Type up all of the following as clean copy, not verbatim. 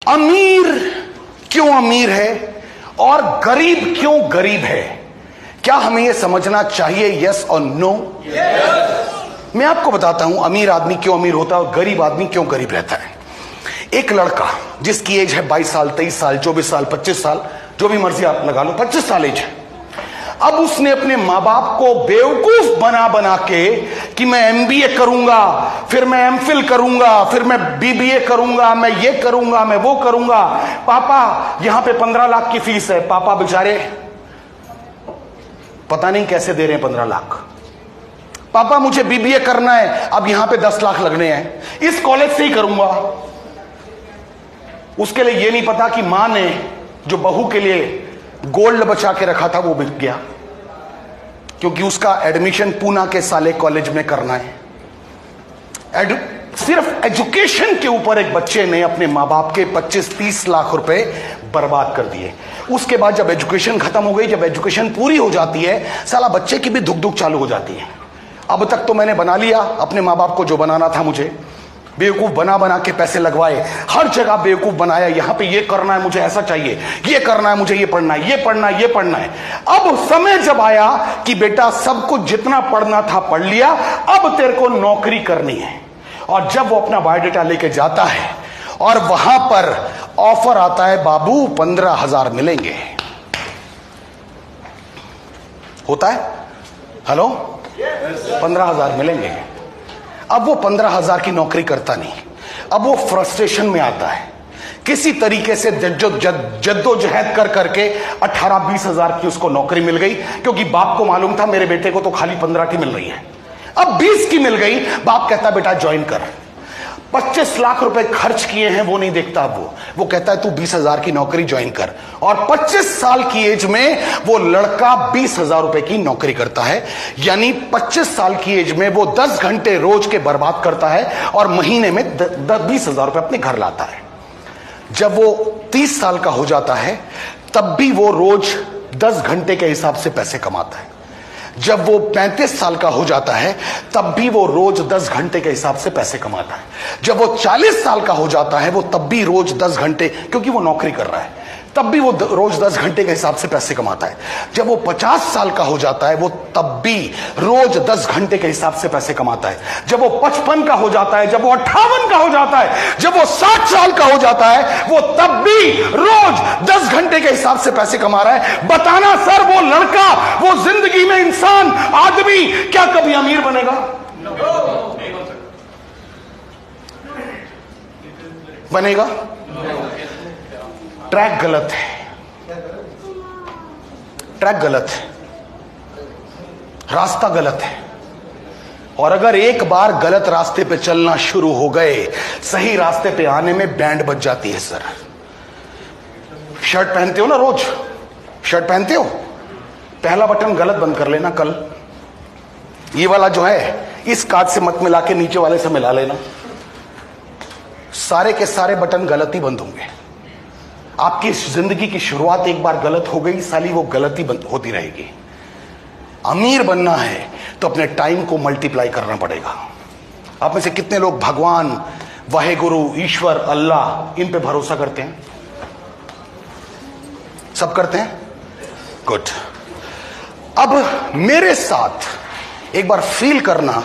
अमीर क्यों अमीर है और गरीब क्यों गरीब है? क्या हमें यह समझना चाहिए? यस और नो? मैं आपको बताता हूं अमीर आदमी क्यों अमीर होता है और गरीब आदमी क्यों गरीब रहता है। एक लड़का जिसकी एज है 22 साल, 23 साल, 24 साल, 25 साल, जो भी मर्जी आप लगा लो, 25 साल एज है। अब उसने अपने मां बाप को बेवकूफ बना बना के कि मैं एमबीए करूंगा, फिर मैं एमफिल करूंगा, फिर मैं बीबीए करूंगा, मैं ये करूंगा, मैं वो करूंगा। पापा यहां पे 15 लाख की फीस है। पापा बेचारे पता नहीं कैसे दे रहे हैं 15 लाख। पापा मुझे बीबीए करना है, अब यहां पे 10 लाख लगने हैं, इस कॉलेज से ही करूंगा। उसके लिए यह नहीं पता कि मां ने जो बहू के लिए गोल्ड बचा के रखा था वो बिक गया, क्योंकि उसका एडमिशन पूना के साले कॉलेज में करना है। सिर्फ एजुकेशन के ऊपर एक बच्चे ने अपने मां बाप के 25-30 लाख रुपए बर्बाद कर दिए। उसके बाद जब एजुकेशन खत्म हो गई, जब एजुकेशन पूरी हो जाती है, साला बच्चे की भी धुक धुक चालू हो जाती है। अब तक तो मैंने बना लिया अपने मां बाप को जो बनाना था, मुझे बेवकूफ बना बना के पैसे लगवाए, हर जगह बेवकूफ बनाया। यहां पे ये करना है, मुझे ऐसा चाहिए, ये करना है, मुझे ये पढ़ना है, ये पढ़ना है, ये पढ़ना है। अब समय जब आया कि बेटा सब कुछ जितना पढ़ना था पढ़ लिया, अब तेरे को नौकरी करनी है। और जब वो अपना बायोडाटा लेके जाता है और वहां पर ऑफर आता है, बाबू 15,000 मिलेंगे। होता है हेलो 15,000 मिलेंगे। अब वो 15,000 की नौकरी करता नहीं। अब वो फ्रस्ट्रेशन में आता है, किसी तरीके से जद्दोजहद कर करके 18-20,000 की उसको नौकरी मिल गई, क्योंकि बाप को मालूम था मेरे बेटे को तो खाली 15 की मिल रही है। अब 20 की मिल गई। बाप कहता बेटा ज्वाइन कर। 25 लाख रुपए खर्च किए हैं वो नहीं देखता। वो कहता है तू 20,000 की नौकरी ज्वाइन कर। और 25 साल की एज में वो लड़का 20,000 रुपए की नौकरी करता है। यानी 25 साल की एज में वो 10 घंटे रोज के बर्बाद करता है और महीने में 20,000 रुपए अपने घर लाता है। जब वो 30 साल का हो जाता है तब भी वो रोज 10 घंटे के हिसाब से पैसे कमाता है। जब वो 35 साल का हो जाता है तब भी वो रोज 10 घंटे के हिसाब से पैसे कमाता है। जब वो 40 साल का हो जाता है वो तब भी रोज 10 घंटे, क्योंकि वो नौकरी कर रहा है, तब भी वो रोज 10 घंटे के हिसाब से पैसे कमाता है। जब वो 50 साल का हो जाता है वो तब भी रोज 10 घंटे के हिसाब से पैसे कमाता है। जब वो 55 का हो जाता है, जब वो 58 का हो जाता है, जब वो 60 साल का हो जाता है, वो तब भी रोज 10 घंटे के हिसाब से पैसे कमा रहा है। बताना सर, वो लड़का, वो जिंदगी में इंसान, आदमी क्या कभी अमीर बनेगा? बनेगा? ट्रैक गलत है, ट्रैक गलत है, रास्ता गलत है। और अगर एक बार गलत रास्ते पे चलना शुरू हो गए, सही रास्ते पे आने में बैंड बज जाती है सर। शर्ट पहनते हो ना, रोज शर्ट पहनते हो, पहला बटन गलत बंद कर लेना कल। ये वाला जो है इस काज से मत मिला के नीचे वाले से मिला लेना। सारे के सारे बटन गलत ही बंद होंगे। आपकी जिंदगी की शुरुआत एक बार गलत हो गई, साली वो गलती होती रहेगी। अमीर बनना है तो अपने टाइम को मल्टीप्लाई करना पड़ेगा। आप में से कितने लोग भगवान, वाहेगुरु, ईश्वर, अल्लाह, इन पे भरोसा करते हैं? सब करते हैं? गुड। अब मेरे साथ एक बार फील करना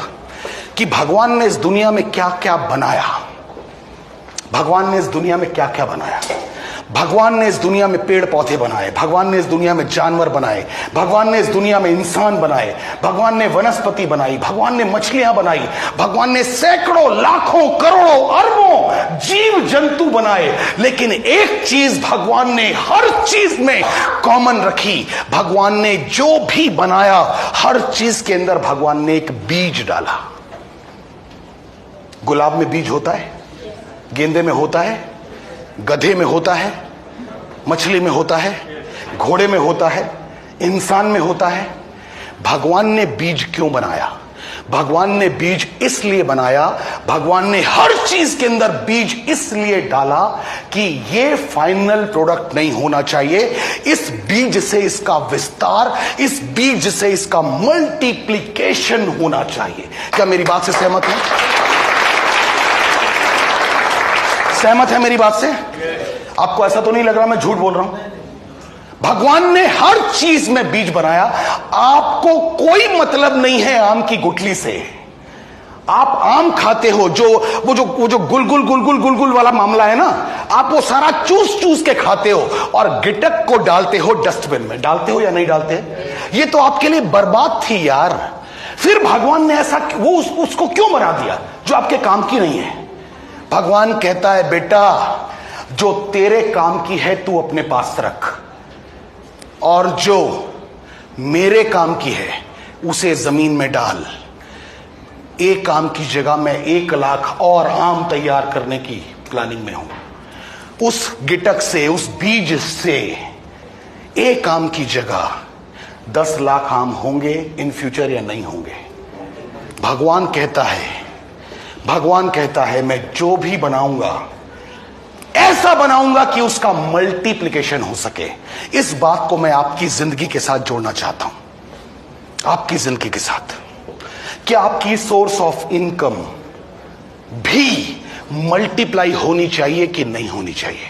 कि भगवान ने इस दुनिया में क्या क्या बनाया। भगवान ने इस दुनिया में क्या क्या बनाया। भगवान ने इस दुनिया में पेड़ पौधे बनाए, भगवान ने इस दुनिया में जानवर बनाए, भगवान ने इस दुनिया में इंसान बनाए, भगवान ने वनस्पति बनाई, भगवान ने मछलियां बनाई, भगवान ने सैकड़ों, लाखों, करोड़ों, अरबों जीव जंतु बनाए। लेकिन एक चीज भगवान ने हर चीज में कॉमन रखी। भगवान ने जो भी बनाया हर चीज के अंदर भगवान ने एक बीज डाला। गुलाब में बीज होता है, गेंदे में होता है, गधे में होता है, मछली में होता है, घोड़े में होता है, इंसान में होता है। भगवान ने बीज क्यों बनाया? भगवान ने बीज इसलिए बनाया, भगवान ने हर चीज के अंदर बीज इसलिए डाला कि ये फाइनल प्रोडक्ट नहीं होना चाहिए। इस बीज से इसका विस्तार, इस बीज से इसका मल्टीप्लिकेशन होना चाहिए। क्या मेरी बात से सहमत है? सहमत है मेरी बात से? आपको ऐसा तो नहीं लग रहा मैं झूठ बोल रहा हूं? भगवान ने हर चीज में बीज बनाया। आपको कोई मतलब नहीं है आम की गुठली से। आप आम खाते हो, वो जो गुलगुल वाला मामला है ना, आप वो सारा चूस चूस के खाते हो और गिटक को डालते हो डस्टबिन में। डालते हो या नहीं डालते? ये तो आपके लिए बर्बाद थी यार। फिर भगवान ने ऐसा उसको क्यों बना दिया जो आपके काम की नहीं है? भगवान कहता है बेटा, जो तेरे काम की है तू अपने पास रख, और जो मेरे काम की है उसे जमीन में डाल। एक आम की जगह मैं 1 लाख और आम तैयार करने की प्लानिंग में हूं। उस गिटक से, उस बीज से एक आम की जगह 10 लाख आम होंगे इन फ्यूचर या नहीं होंगे? भगवान कहता है मैं जो भी बनाऊंगा ऐसा बनाऊंगा कि उसका मल्टीप्लिकेशन हो सके। इस बात को मैं आपकी जिंदगी के साथ जोड़ना चाहता हूं। आपकी जिंदगी के साथ क्या आपकी सोर्स ऑफ इनकम भी मल्टीप्लाई होनी चाहिए कि नहीं होनी चाहिए?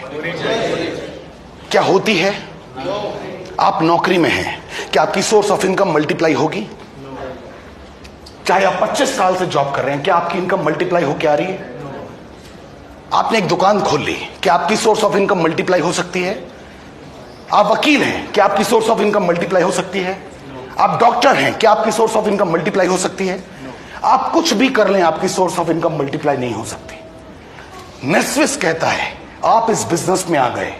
क्या होती है? आप नौकरी में हैं, क्या आपकी सोर्स ऑफ इनकम मल्टीप्लाई होगी? चाहे आप 25 साल से जॉब कर रहे हैं, क्या आपकी इनकम मल्टीप्लाई होकर आ रही है? आपने एक दुकान खोल ली, क्या आपकी सोर्स ऑफ इनकम मल्टीप्लाई हो सकती है? आप वकील हैं, क्या आपकी सोर्स ऑफ इनकम मल्टीप्लाई हो सकती है? आप डॉक्टर हैं, क्या आपकी सोर्स ऑफ इनकम मल्टीप्लाई हो सकती है? आप कुछ भी कर लें, आपकी सोर्स ऑफ इनकम मल्टीप्लाई नहीं हो सकती। नेस्विस कहता है आप इस बिजनेस में आ गए,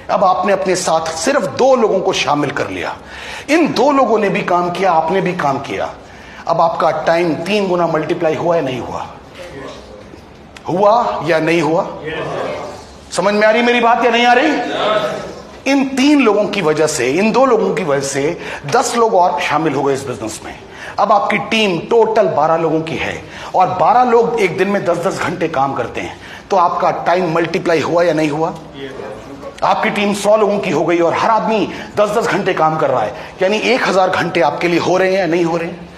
अब आपने अपने साथ सिर्फ 2 लोगों को शामिल कर लिया। इन 2 लोगों ने भी काम किया, आपने भी काम किया। अब आपका टाइम 3 गुना मल्टीप्लाई हुआ या नहीं हुआ? हुआ या नहीं हुआ? समझ में आ रही मेरी बात या नहीं आ रही? इन 3 लोगों की वजह से, इन 2 लोगों की वजह से 10 लोग और शामिल हो गए इस बिजनेस में। अब आपकी टीम टोटल 12 लोगों की है और 12 लोग एक दिन में 10-10 घंटे काम करते हैं। तो आपका टाइम मल्टीप्लाई हुआ या नहीं हुआ? आपकी टीम 100 लोगों की हो गई और हर आदमी 10-10 घंटे काम कर रहा है, यानी 1000 घंटे आपके लिए हो रहे हैं या नहीं हो रहे हैं?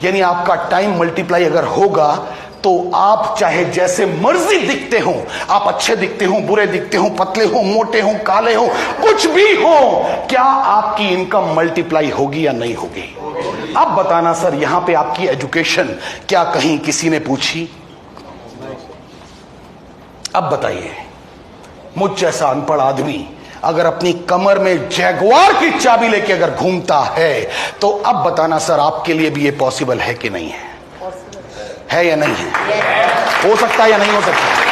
यानी आपका टाइम मल्टीप्लाई अगर होगा तो आप चाहे जैसे मर्जी दिखते हो, आप अच्छे दिखते हो, बुरे दिखते हो, पतले हो, मोटे हो, काले हो, कुछ भी हो, क्या आपकी इनकम मल्टीप्लाई होगी या नहीं होगी? अब बताना सर, यहां पे आपकी एजुकेशन क्या कहीं किसी ने पूछी? अब बताइए, मुझ जैसा अनपढ़ आदमी अगर अपनी कमर में जैगुआर की चाबी लेके अगर घूमता है, तो अब बताना सर, आपके लिए भी ये पॉसिबल है कि नहीं है? है या नहीं है? हो सकता है या नहीं हो सकता?